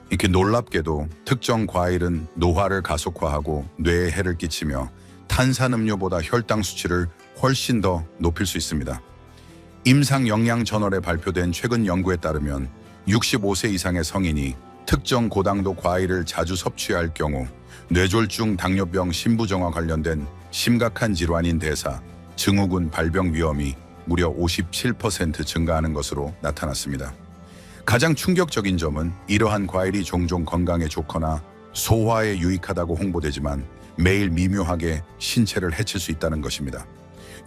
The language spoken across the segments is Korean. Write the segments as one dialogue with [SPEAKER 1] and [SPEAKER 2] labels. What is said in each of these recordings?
[SPEAKER 1] 이렇게 놀랍게도 특정 과일은 노화를 가속화하고 뇌에 해를 끼치며 탄산음료보다 혈당 수치를 훨씬 더 높일 수 있습니다. 임상영양저널에 발표된 최근 연구에 따르면 65세 이상의 성인이 특정 고당도 과일을 자주 섭취할 경우 뇌졸중, 당뇨병, 심부정화 관련된 심각한 질환인 대사, 증후군 발병 위험이 무려 57% 증가하는 것으로 나타났습니다. 가장 충격적인 점은 이러한 과일이 종종 건강에 좋거나 소화에 유익하다고 홍보되지만 매일 미묘하게 신체를 해칠 수 있다는 것입니다.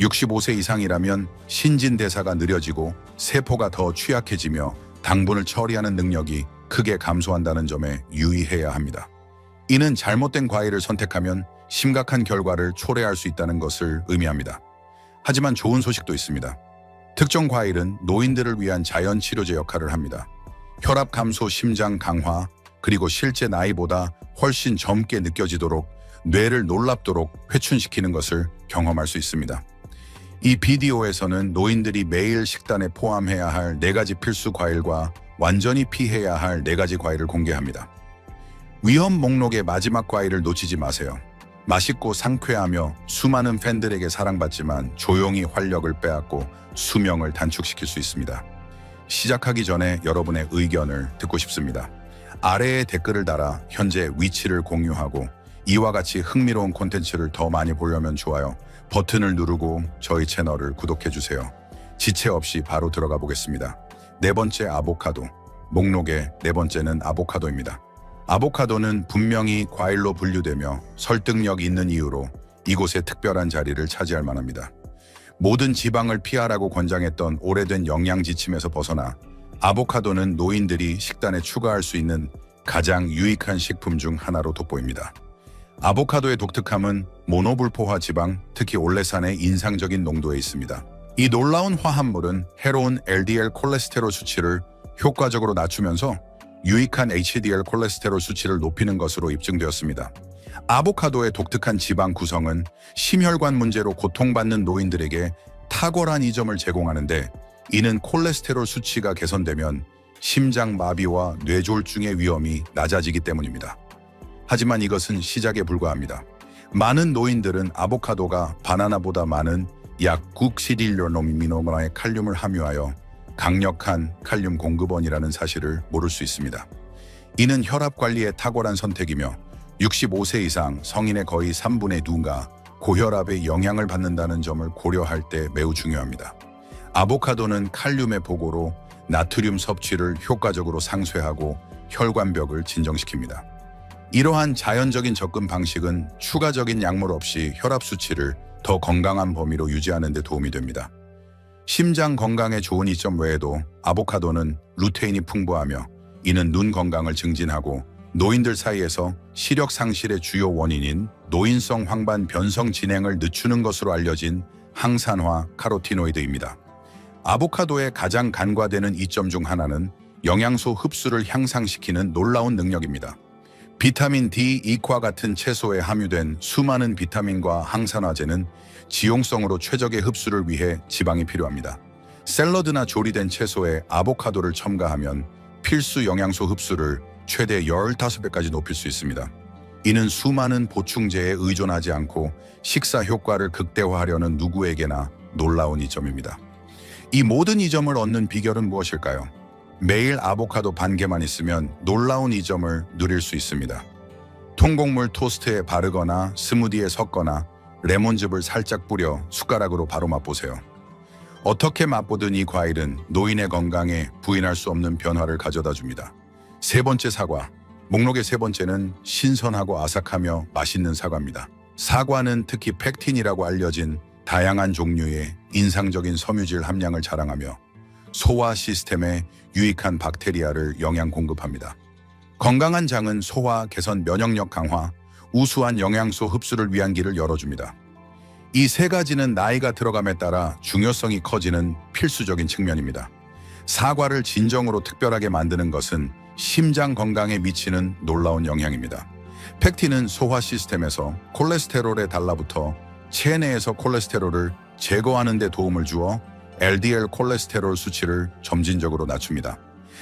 [SPEAKER 1] 65세 이상이라면 신진대사가 느려지고 세포가 더 취약해지며 당분을 처리하는 능력이 크게 감소한다는 점에 유의해야 합니다. 이는 잘못된 과일을 선택하면 심각한 결과를 초래할 수 있다는 것을 의미합니다. 하지만 좋은 소식도 있습니다. 특정 과일은 노인들을 위한 자연 치료제 역할을 합니다. 혈압 감소, 심장 강화, 그리고 실제 나이보다 훨씬 젊게 느껴지도록 뇌를 놀랍도록 회춘시키는 것을 경험할 수 있습니다. 이 비디오에서는 노인들이 매일 식단에 포함해야 할 4가지 필수 과일과 완전히 피해야 할 4가지 과일을 공개합니다. 위험 목록의 마지막 과일을 놓치지 마세요. 맛있고 상쾌하며 수많은 팬들에게 사랑받지만 조용히 활력을 빼앗고 수명을 단축시킬 수 있습니다. 시작하기 전에 여러분의 의견을 듣고 싶습니다. 아래에 댓글을 달아 현재 위치를 공유하고 이와 같이 흥미로운 콘텐츠를 더 많이 보려면 좋아요 버튼을 누르고 저희 채널을 구독해주세요. 지체 없이 바로 들어가 보겠습니다. 4번째, 아보카도. 목록의 4번째는 아보카도입니다. 아보카도는 분명히 과일로 분류되며 설득력 있는 이유로 이곳에 특별한 자리를 차지할 만합니다. 모든 지방을 피하라고 권장했던 오래된 영양 지침에서 벗어나 아보카도는 노인들이 식단에 추가할 수 있는 가장 유익한 식품 중 하나로 돋보입니다. 아보카도의 독특함은 모노불포화 지방, 특히 올레산의 인상적인 농도에 있습니다. 이 놀라운 화합물은 해로운 LDL 콜레스테롤 수치를 효과적으로 낮추면서 유익한 HDL 콜레스테롤 수치를 높이는 것으로 입증되었습니다. 아보카도의 독특한 지방 구성은 심혈관 문제로 고통받는 노인들에게 탁월한 이점을 제공하는데, 이는 콜레스테롤 수치가 개선되면 심장 마비와 뇌졸중의 위험이 낮아지기 때문입니다. 하지만 이것은 시작에 불과합니다. 많은 노인들은 아보카도가 바나나보다 많은 약 9시딜로노미노그램의 칼륨을 함유하여 강력한 칼륨 공급원이라는 사실을 모를 수 있습니다. 이는 혈압 관리에 탁월한 선택이며 65세 이상 성인의 거의 3분의 2가 고혈압에 영향을 받는다는 점을 고려할 때 매우 중요합니다. 아보카도는 칼륨의 보고로 나트륨 섭취를 효과적으로 상쇄하고 혈관벽을 진정시킵니다. 이러한 자연적인 접근 방식은 추가적인 약물 없이 혈압 수치를 더 건강한 범위로 유지하는 데 도움이 됩니다. 심장 건강에 좋은 이점 외에도 아보카도는 루테인이 풍부하며 이는 눈 건강을 증진하고 노인들 사이에서 시력 상실의 주요 원인인 노인성 황반 변성 진행을 늦추는 것으로 알려진 항산화 카로티노이드입니다. 아보카도의 가장 간과되는 이점 중 하나는 영양소 흡수를 향상시키는 놀라운 능력입니다. 비타민 D, 이과 같은 채소에 함유된 수많은 비타민과 항산화제는 지용성으로 최적의 흡수를 위해 지방이 필요합니다. 샐러드나 조리된 채소에 아보카도를 첨가하면 필수 영양소 흡수를 최대 15배까지 높일 수 있습니다. 이는 수많은 보충제에 의존하지 않고 식사 효과를 극대화하려는 누구에게나 놀라운 이점입니다. 이 모든 이점을 얻는 비결은 무엇일까요? 매일 아보카도 반 개만 있으면 놀라운 이점을 누릴 수 있습니다. 통곡물 토스트에 바르거나 스무디에 섞거나 레몬즙을 살짝 뿌려 숟가락으로 바로 맛보세요. 어떻게 맛보든 이 과일은 노인의 건강에 부인할 수 없는 변화를 가져다 줍니다. 3번째, 사과. 목록의 3번째는 신선하고 아삭하며 맛있는 사과입니다. 사과는 특히 펙틴이라고 알려진 다양한 종류의 인상적인 섬유질 함량을 자랑하며 소화 시스템에 유익한 박테리아를 영양 공급합니다. 건강한 장은 소화 개선, 면역력 강화, 우수한 영양소 흡수를 위한 길을 열어줍니다. 이 3가지는 나이가 들어감에 따라 중요성이 커지는 필수적인 측면입니다. 사과를 진정으로 특별하게 만드는 것은 심장 건강에 미치는 놀라운 영향입니다. 펙틴은 소화 시스템에서 콜레스테롤에 달라붙어 체내에서 콜레스테롤을 제거하는 데 도움을 주어 LDL 콜레스테롤 수치를 점진적으로 낮춥니다.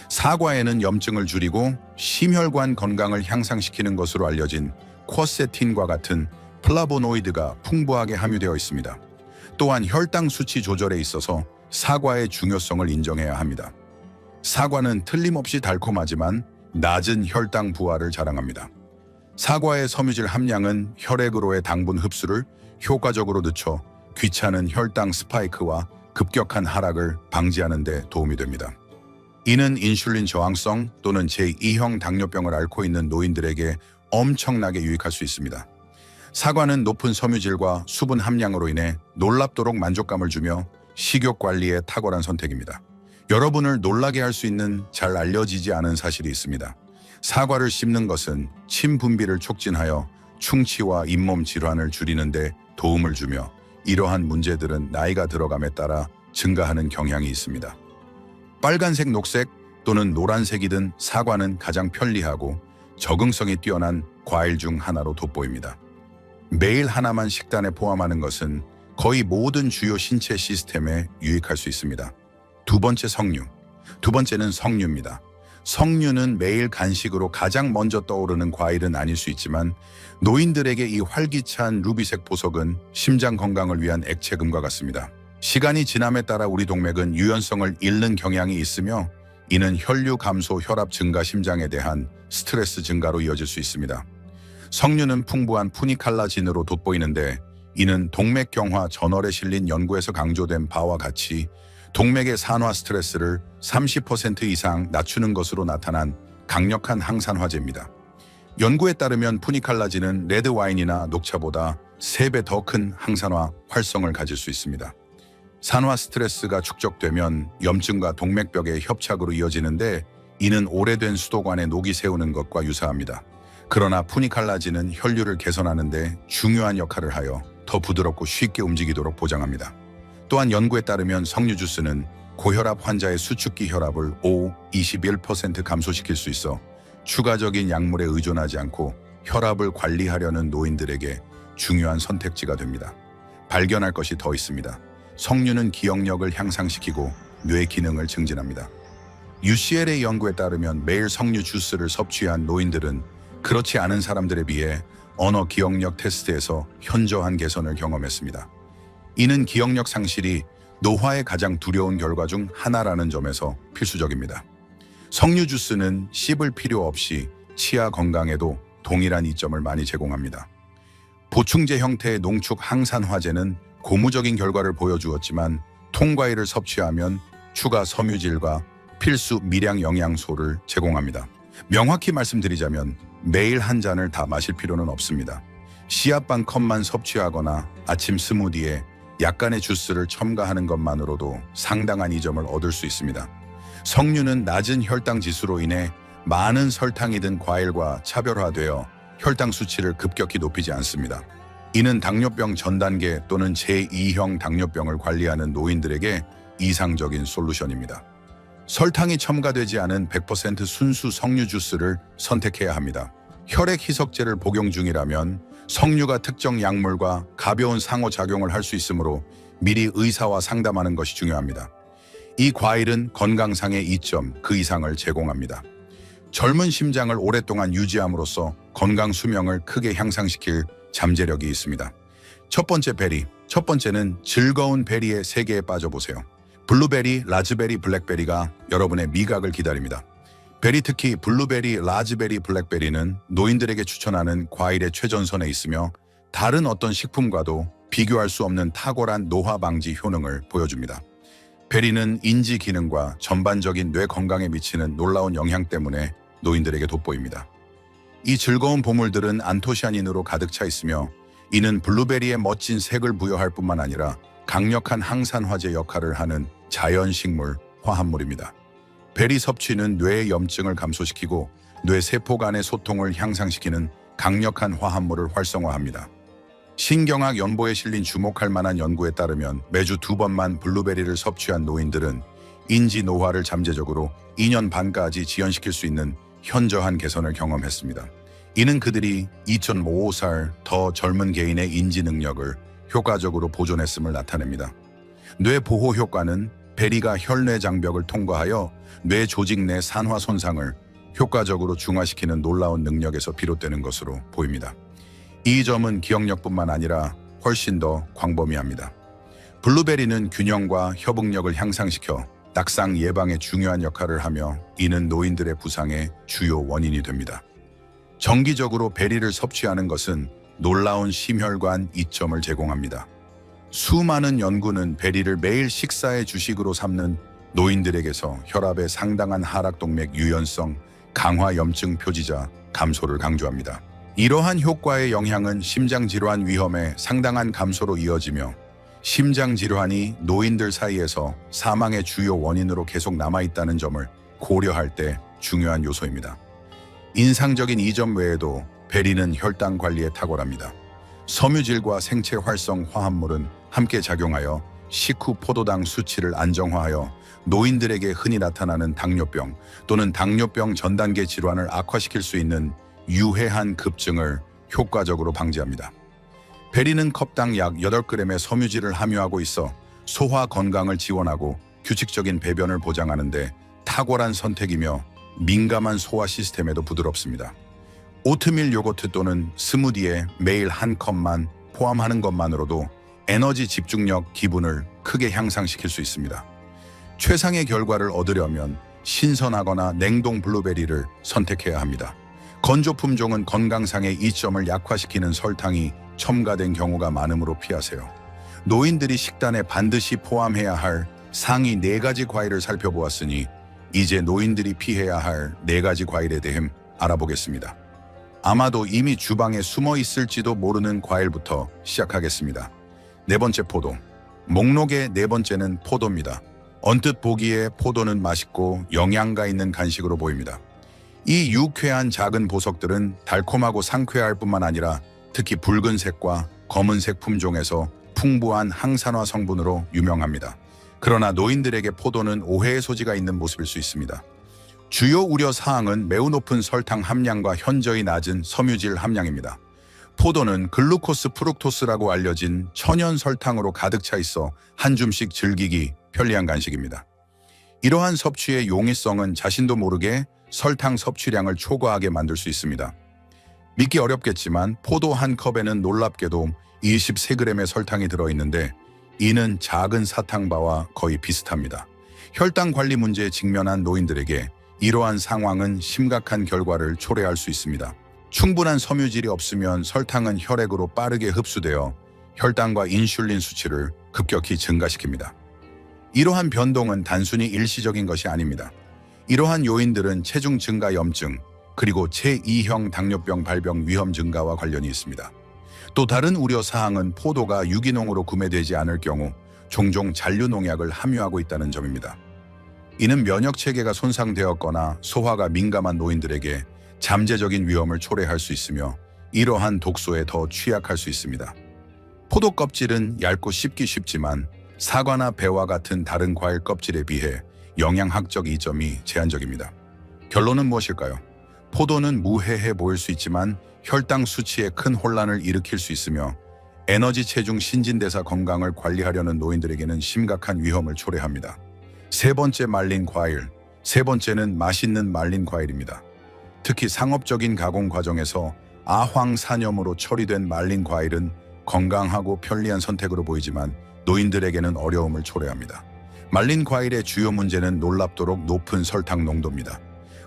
[SPEAKER 1] 사과에는 염증을 줄이고 심혈관 건강을 향상시키는 것으로 알려진 쿼세틴과 같은 플라보노이드가 풍부하게 함유되어 있습니다. 또한 혈당 수치 조절에 있어서 사과의 중요성을 인정해야 합니다. 사과는 틀림없이 달콤하지만 낮은 혈당 부하를 자랑합니다. 사과의 섬유질 함량은 혈액으로의 당분 흡수를 효과적으로 늦춰 귀찮은 혈당 스파이크와 급격한 하락을 방지하는 데 도움이 됩니다. 이는 인슐린 저항성 또는 제2형 당뇨병을 앓고 있는 노인들에게 엄청나게 유익할 수 있습니다. 사과는 높은 섬유질과 수분 함량으로 인해 놀랍도록 만족감을 주며 식욕 관리에 탁월한 선택입니다. 여러분을 놀라게 할 수 있는 잘 알려지지 않은 사실이 있습니다. 사과를 씹는 것은 침 분비를 촉진하여 충치와 잇몸 질환을 줄이는 데 도움을 주며 이러한 문제들은 나이가 들어감에 따라 증가하는 경향이 있습니다. 빨간색, 녹색 또는 노란색이든 사과는 가장 편리하고 적응성이 뛰어난 과일 중 하나로 돋보입니다. 매일 하나만 식단에 포함하는 것은 거의 모든 주요 신체 시스템에 유익할 수 있습니다. 두 번째, 석류. 두 번째는 석류입니다. 석류는 매일 간식으로 가장 먼저 떠오르는 과일은 아닐 수 있지만 노인들에게 이 활기찬 루비색 보석은 심장 건강을 위한 액체금과 같습니다. 시간이 지남에 따라 우리 동맥은 유연성을 잃는 경향이 있으며 이는 혈류 감소, 혈압 증가, 심장에 대한 스트레스 증가로 이어질 수 있습니다. 석류는 풍부한 푸니칼라진으로 돋보이는데 이는 동맥경화 저널에 실린 연구에서 강조된 바와 같이 동맥의 산화 스트레스를 30% 이상 낮추는 것으로 나타난 강력한 항산화제입니다. 연구에 따르면 푸니칼라진은 레드와인이나 녹차보다 3배 더 큰 항산화 활성을 가질 수 있습니다. 산화 스트레스가 축적되면 염증과 동맥벽의 협착으로 이어지는데 이는 오래된 수도관에 녹이 세우는 것과 유사합니다. 그러나 푸니칼라진은 혈류를 개선하는 데 중요한 역할을 하여 더 부드럽고 쉽게 움직이도록 보장합니다. 또한 연구에 따르면 석류 주스는 고혈압 환자의 수축기 혈압을 21% 감소시킬 수 있어 추가적인 약물에 의존하지 않고 혈압을 관리하려는 노인들에게 중요한 선택지가 됩니다. 발견할 것이 더 있습니다. 석류는 기억력을 향상시키고 뇌 기능을 증진합니다. UCL의 연구에 따르면 매일 석류 주스를 섭취한 노인들은 그렇지 않은 사람들에 비해 언어 기억력 테스트에서 현저한 개선을 경험했습니다. 이는 기억력 상실이 노화의 가장 두려운 결과 중 하나라는 점에서 필수적입니다. 석류 주스는 씹을 필요 없이 치아 건강에도 동일한 이점을 많이 제공합니다. 보충제 형태의 농축 항산화제는 고무적인 결과를 보여주었지만 통과일을 섭취하면 추가 섬유질과 필수 미량 영양소를 제공합니다. 명확히 말씀드리자면 매일 한 잔을 다 마실 필요는 없습니다. 씨앗 반 컵만 섭취하거나 아침 스무디에 약간의 주스를 첨가하는 것만으로도 상당한 이점을 얻을 수 있습니다. 석류는 낮은 혈당 지수로 인해 많은 설탕이 든 과일과 차별화되어 혈당 수치를 급격히 높이지 않습니다. 이는 당뇨병 전 단계 또는 제2형 당뇨병을 관리하는 노인들에게 이상적인 솔루션입니다. 설탕이 첨가되지 않은 100% 순수 석류 주스를 선택해야 합니다. 혈액 희석제를 복용 중이라면 석류가 특정 약물과 가벼운 상호작용을 할 수 있으므로 미리 의사와 상담하는 것이 중요합니다. 이 과일은 건강상의 이점 그 이상을 제공합니다. 젊은 심장을 오랫동안 유지함으로써 건강 수명을 크게 향상시킬 잠재력이 있습니다. 첫 번째 베리. 첫 번째는 즐거운 베리의 세계에 빠져보세요. 블루베리, 라즈베리, 블랙베리가 여러분의 미각을 기다립니다. 베리, 특히 블루베리, 라즈베리, 블랙베리는 노인들에게 추천하는 과일의 최전선에 있으며 다른 어떤 식품과도 비교할 수 없는 탁월한 노화 방지 효능을 보여줍니다. 베리는 인지 기능과 전반적인 뇌 건강에 미치는 놀라운 영향 때문에 노인들에게 돋보입니다. 이 즐거운 보물들은 안토시아닌으로 가득 차 있으며 이는 블루베리의 멋진 색을 부여할 뿐만 아니라 강력한 항산화제 역할을 하는 자연식물 화합물입니다. 베리 섭취는 뇌의 염증을 감소시키고 뇌세포 간의 소통을 향상시키는 강력한 화합물을 활성화합니다. 신경학 연보에 실린 주목할 만한 연구에 따르면 매주 2번만 블루베리를 섭취한 노인들은 인지 노화를 잠재적으로 2년 반까지 지연시킬 수 있는 현저한 개선을 경험했습니다. 이는 그들이 2.55살 더 젊은 개인의 인지 능력을 효과적으로 보존했음을 나타냅니다. 뇌 보호 효과는 베리가 혈내 장벽을 통과하여 뇌 조직 내 산화 손상을 효과적으로 중화시키는 놀라운 능력에서 비롯되는 것으로 보입니다. 이 점은 기억력뿐만 아니라 훨씬 더 광범위합니다. 블루베리는 균형과 협응력을 향상시켜 낙상 예방에 중요한 역할을 하며 이는 노인들의 부상의 주요 원인이 됩니다. 정기적으로 베리를 섭취하는 것은 놀라운 심혈관 이점을 제공합니다. 수많은 연구는 베리를 매일 식사의 주식으로 삼는 노인들에게서 혈압의 상당한 하락동맥 유연성, 강화염증 표지자 감소를 강조합니다. 이러한 효과의 영향은 심장질환 위험의 상당한 감소로 이어지며 심장질환이 노인들 사이에서 사망의 주요 원인으로 계속 남아있다는 점을 고려할 때 중요한 요소입니다. 인상적인 이 점 외에도 베리는 혈당 관리에 탁월합니다. 섬유질과 생체 활성 화합물은 함께 작용하여 식후 포도당 수치를 안정화하여 노인들에게 흔히 나타나는 당뇨병 또는 당뇨병 전 단계 질환을 악화시킬 수 있는 유해한 급증을 효과적으로 방지합니다. 베리는 컵당 약 8g의 섬유질을 함유하고 있어 소화 건강을 지원하고 규칙적인 배변을 보장하는데 탁월한 선택이며 민감한 소화 시스템에도 부드럽습니다. 오트밀 요거트 또는 스무디에 매일 한 컵만 포함하는 것만으로도 에너지 집중력 기분을 크게 향상시킬 수 있습니다. 최상의 결과를 얻으려면 신선하거나 냉동 블루베리를 선택해야 합니다. 건조 품종은 건강상의 이점을 약화시키는 설탕이 첨가된 경우가 많으므로 피하세요. 노인들이 식단에 반드시 포함해야 할 상위 4가지 과일을 살펴보았으니 이제 노인들이 피해야 할 4가지 과일에 대해 알아보겠습니다. 아마도 이미 주방에 숨어 있을지도 모르는 과일부터 시작하겠습니다. 4번째 포도. 목록의 4번째는 포도입니다. 언뜻 보기에 포도는 맛있고 영양가 있는 간식으로 보입니다. 이 유쾌한 작은 보석들은 달콤하고 상쾌할 뿐만 아니라 특히 붉은색과 검은색 품종에서 풍부한 항산화 성분으로 유명합니다. 그러나 노인들에게 포도는 오해의 소지가 있는 모습일 수 있습니다. 주요 우려 사항은 매우 높은 설탕 함량과 현저히 낮은 섬유질 함량입니다. 포도는 글루코스 프룩토스라고 알려진 천연 설탕으로 가득 차 있어 한 줌씩 즐기기 편리한 간식입니다. 이러한 섭취의 용이성은 자신도 모르게 설탕 섭취량을 초과하게 만들 수 있습니다. 믿기 어렵겠지만 포도 한 컵에는 놀랍게도 23g의 설탕이 들어있는데 이는 작은 사탕바와 거의 비슷합니다. 혈당 관리 문제에 직면한 노인들에게 이러한 상황은 심각한 결과를 초래할 수 있습니다. 충분한 섬유질이 없으면 설탕은 혈액으로 빠르게 흡수되어 혈당과 인슐린 수치를 급격히 증가시킵니다. 이러한 변동은 단순히 일시적인 것이 아닙니다. 이러한 요인들은 체중 증가 염증, 그리고 제2형 당뇨병 발병 위험 증가와 관련이 있습니다. 또 다른 우려 사항은 포도가 유기농으로 구매되지 않을 경우 종종 잔류 농약을 함유하고 있다는 점입니다. 이는 면역 체계가 손상되었거나 소화가 민감한 노인들에게 잠재적인 위험을 초래할 수 있으며 이러한 독소에 더 취약할 수 있습니다. 포도 껍질은 얇고 씹기 쉽지만 사과나 배와 같은 다른 과일 껍질에 비해 영양학적 이점이 제한적입니다. 결론은 무엇일까요? 포도는 무해해 보일 수 있지만 혈당 수치에 큰 혼란을 일으킬 수 있으며 에너지 체중 신진대사 건강을 관리하려는 노인들에게는 심각한 위험을 초래합니다. 3번째 말린 과일. 3번째는 맛있는 말린 과일입니다. 특히 상업적인 가공 과정에서 아황산염으로 처리된 말린 과일은 건강하고 편리한 선택으로 보이지만 노인들에게는 어려움을 초래합니다. 말린 과일의 주요 문제는 놀랍도록 높은 설탕 농도입니다.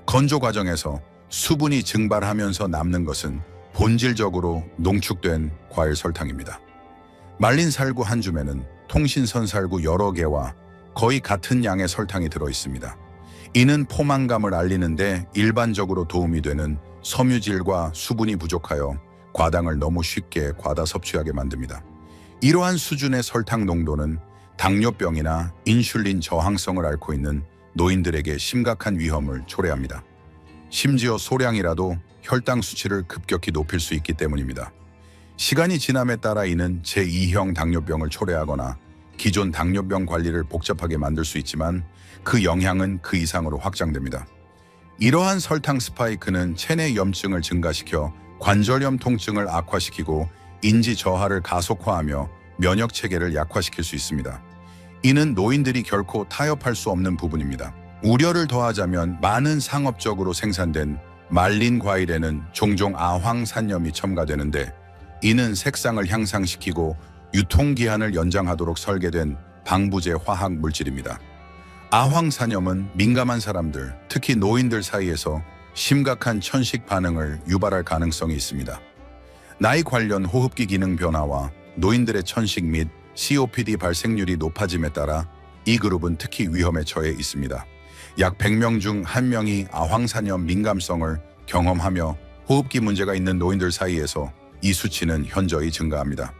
[SPEAKER 1] 건조 과정에서 수분이 증발하면서 남는 것은 본질적으로 농축된 과일 설탕입니다. 말린 살구 한 줌에는 통신선 살구 여러 개와 거의 같은 양의 설탕이 들어있습니다. 이는 포만감을 알리는데 일반적으로 도움이 되는 섬유질과 수분이 부족하여 과당을 너무 쉽게 과다 섭취하게 만듭니다. 이러한 수준의 설탕 농도는 당뇨병이나 인슐린 저항성을 앓고 있는 노인들에게 심각한 위험을 초래합니다. 심지어 소량이라도 혈당 수치를 급격히 높일 수 있기 때문입니다. 시간이 지남에 따라 이는 제2형 당뇨병을 초래하거나 기존 당뇨병 관리를 복잡하게 만들 수 있지만 그 영향은 그 이상으로 확장됩니다. 이러한 설탕 스파이크는 체내 염증을 증가시켜 관절염 통증을 악화시키고 인지 저하를 가속화하며 면역 체계를 약화시킬 수 있습니다. 이는 노인들이 결코 타협할 수 없는 부분입니다. 우려를 더하자면 많은 상업적으로 생산된 말린 과일에는 종종 아황산염이 첨가되는데 이는 색상을 향상시키고 유통기한을 연장하도록 설계된 방부제 화학 물질입니다. 아황산염은 민감한 사람들, 특히 노인들 사이에서 심각한 천식 반응을 유발할 가능성이 있습니다. 나이 관련 호흡기 기능 변화와 노인들의 천식 및 COPD 발생률이 높아짐에 따라 이 그룹은 특히 위험에 처해 있습니다. 약 100명 중 1명이 아황산염 민감성을 경험하며 호흡기 문제가 있는 노인들 사이에서 이 수치는 현저히 증가합니다.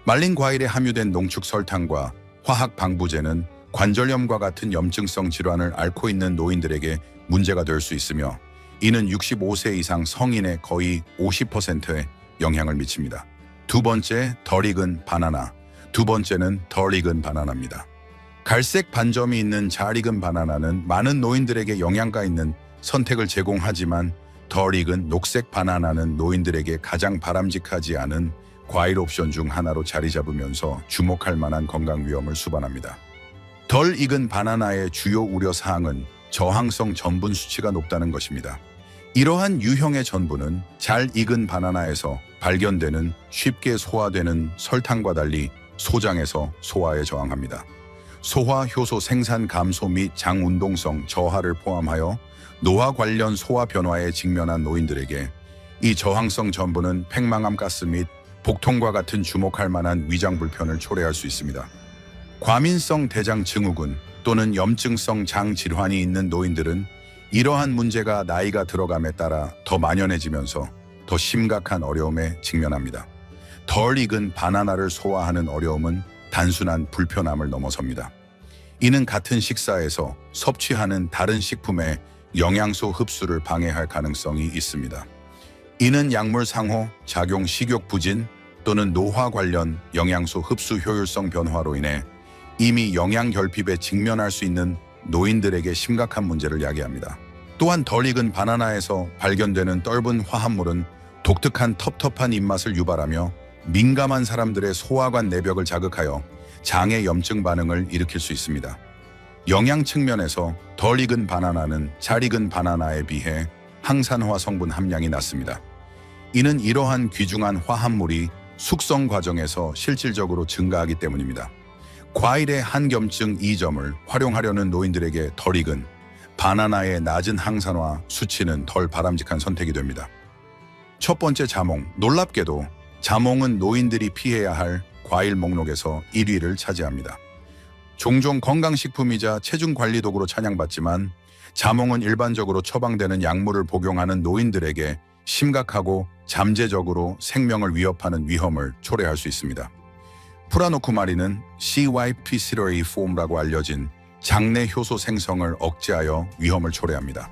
[SPEAKER 1] 말린 과일에 함유된 농축 설탕과 화학 방부제는 관절염과 같은 염증성 질환을 앓고 있는 노인들에게 문제가 될 수 있으며 이는 65세 이상 성인의 거의 50%에 영향을 미칩니다. 두 번째, 덜 익은 바나나. 두 번째는 덜 익은 바나나입니다. 갈색 반점이 있는 잘 익은 바나나는 많은 노인들에게 영양가 있는 선택을 제공하지만 덜 익은 녹색 바나나는 노인들에게 가장 바람직하지 않은 과일 옵션 중 하나로 자리 잡으면서 주목할 만한 건강 위험을 수반합니다. 덜 익은 바나나의 주요 우려사항은 저항성 전분 수치가 높다는 것입니다. 이러한 유형의 전분은 잘 익은 바나나에서 발견되는 쉽게 소화되는 설탕과 달리 소장에서 소화에 저항합니다. 소화 효소 생산 감소 및 장 운동성 저하를 포함하여 노화 관련 소화 변화에 직면한 노인들에게 이 저항성 전분은 팽만감 가스 및 복통과 같은 주목할 만한 위장 불편을 초래할 수 있습니다. 과민성 대장 증후군 또는 염증성 장 질환이 있는 노인들은 이러한 문제가 나이가 들어감에 따라 더 만연해지면서 더 심각한 어려움에 직면합니다. 덜 익은 바나나를 소화하는 어려움은 단순한 불편함을 넘어섭니다. 이는 같은 식사에서 섭취하는 다른 식품의 영양소 흡수를 방해할 가능성이 있습니다. 이는 약물 상호, 작용 식욕 부진 또는 노화 관련 영양소 흡수 효율성 변화로 인해 이미 영양 결핍에 직면할 수 있는 노인들에게 심각한 문제를 야기합니다. 또한 덜 익은 바나나에서 발견되는 떫은 화합물은 독특한 텁텁한 입맛을 유발하며 민감한 사람들의 소화관 내벽을 자극하여 장의 염증 반응을 일으킬 수 있습니다. 영양 측면에서 덜 익은 바나나는 잘 익은 바나나에 비해 항산화 성분 함량이 낮습니다. 이는 이러한 귀중한 화합물이 숙성 과정에서 실질적으로 증가하기 때문입니다. 과일의 한겸증 2점을 활용하려는 노인들에게 덜 익은 바나나의 낮은 항산화 수치는 덜 바람직한 선택이 됩니다. 첫 번째, 자몽. 놀랍게도 자몽은 노인들이 피해야 할 과일 목록에서 1위를 차지합니다. 종종 건강식품이자 체중관리 도구로 찬양받지만 자몽은 일반적으로 처방되는 약물을 복용하는 노인들에게 심각하고 잠재적으로 생명을 위협하는 위험을 초래할 수 있습니다. 프라노쿠마린은 CYP3A4라고 알려진 장내 효소 생성을 억제하여 위험을 초래합니다.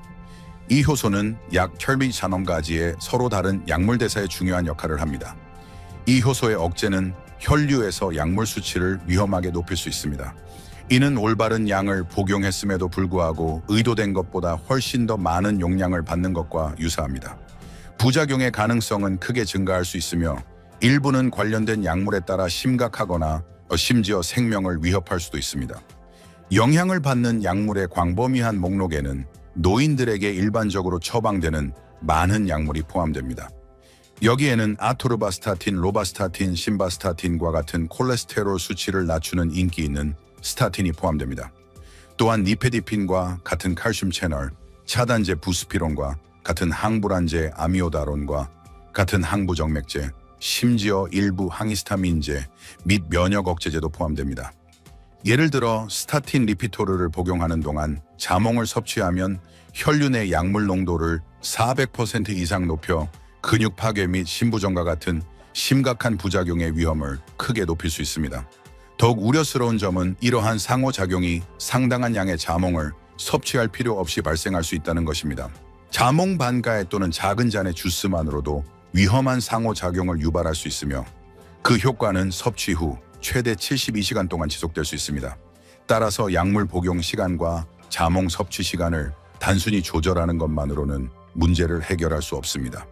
[SPEAKER 1] 이 효소는 약 혈비잔원가지의 서로 다른 약물 대사에 중요한 역할을 합니다. 이 효소의 억제는 혈류에서 약물 수치를 위험하게 높일 수 있습니다. 이는 올바른 양을 복용했음에도 불구하고 의도된 것보다 훨씬 더 많은 용량을 받는 것과 유사합니다. 부작용의 가능성은 크게 증가할 수 있으며 일부는 관련된 약물에 따라 심각하거나 심지어 생명을 위협할 수도 있습니다. 영향을 받는 약물의 광범위한 목록에는 노인들에게 일반적으로 처방되는 많은 약물이 포함됩니다. 여기에는 아토르바스타틴, 로바스타틴, 심바스타틴과 같은 콜레스테롤 수치를 낮추는 인기 있는 스타틴이 포함됩니다. 또한 니페디핀과 같은 칼슘 채널, 차단제 부스피론과 같은 항불안제 아미오다론과 같은 항부정맥제, 심지어 일부 항히스타민제 및 면역 억제제도 포함됩니다. 예를 들어 스타틴 리피토르를 복용하는 동안 자몽을 섭취하면 혈류 내 약물 농도를 400% 이상 높여 근육 파괴 및 심부전과 같은 심각한 부작용의 위험을 크게 높일 수 있습니다. 더욱 우려스러운 점은 이러한 상호작용이 상당한 양의 자몽을 섭취할 필요 없이 발생할 수 있다는 것입니다. 자몽 반가에 또는 작은 잔의 주스만으로도 위험한 상호작용을 유발할 수 있으며 그 효과는 섭취 후 최대 72시간 동안 지속될 수 있습니다. 따라서 약물 복용 시간과 자몽 섭취 시간을 단순히 조절하는 것만으로는 문제를 해결할 수 없습니다.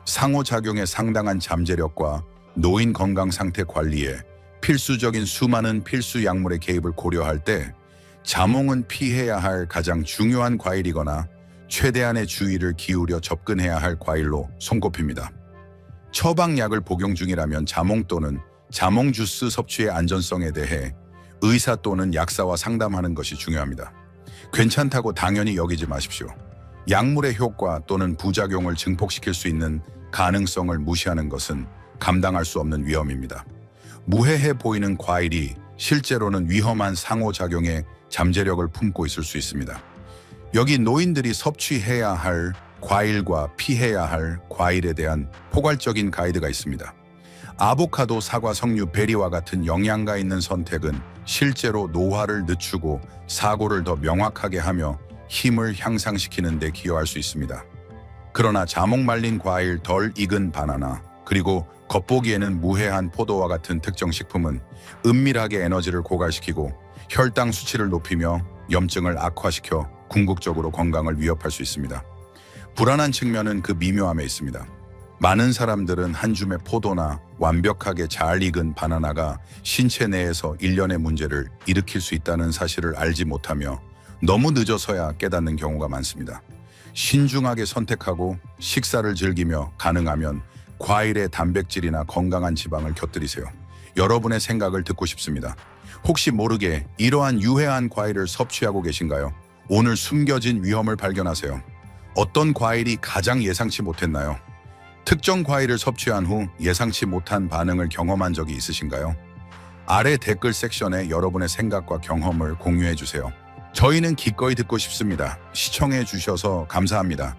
[SPEAKER 1] 상호작용의 상당한 잠재력과 노인 건강 상태 관리에 필수적인 수많은 필수 약물의 개입을 고려할 때 자몽은 피해야 할 가장 중요한 과일이거나 최대한의 주의를 기울여 접근해야 할 과일로 손꼽힙니다. 처방약을 복용 중이라면 자몽 또는 자몽 주스 섭취의 안전성에 대해 의사 또는 약사와 상담하는 것이 중요합니다. 괜찮다고 당연히 여기지 마십시오. 약물의 효과 또는 부작용을 증폭시킬 수 있는 가능성을 무시하는 것은 감당할 수 없는 위험입니다. 무해해 보이는 과일이 실제로는 위험한 상호작용의 잠재력을 품고 있을 수 있습니다. 여기 노인들이 섭취해야 할 과일과 피해야 할 과일에 대한 포괄적인 가이드가 있습니다. 아보카도, 사과, 석류, 베리와 같은 영양가 있는 선택은 실제로 노화를 늦추고 사고를 더 명확하게 하며 힘을 향상시키는 데 기여할 수 있습니다. 그러나 자몽 말린 과일, 덜 익은 바나나, 그리고 겉보기에는 무해한 포도와 같은 특정 식품은 은밀하게 에너지를 고갈시키고 혈당 수치를 높이며 염증을 악화시켜 궁극적으로 건강을 위협할 수 있습니다. 불안한 측면은 그 미묘함에 있습니다. 많은 사람들은 한 줌의 포도나 완벽하게 잘 익은 바나나가 신체 내에서 일련의 문제를 일으킬 수 있다는 사실을 알지 못하며 너무 늦어서야 깨닫는 경우가 많습니다. 신중하게 선택하고 식사를 즐기며 가능하면 과일의 단백질이나 건강한 지방을 곁들이세요. 여러분의 생각을 듣고 싶습니다. 혹시 모르게 이러한 유해한 과일을 섭취하고 계신가요? 오늘 숨겨진 위험을 발견하세요. 어떤 과일이 가장 예상치 못했나요? 특정 과일을 섭취한 후 예상치 못한 반응을 경험한 적이 있으신가요? 아래 댓글 섹션에 여러분의 생각과 경험을 공유해 주세요. 저희는 기꺼이 듣고 싶습니다. 시청해 주셔서 감사합니다.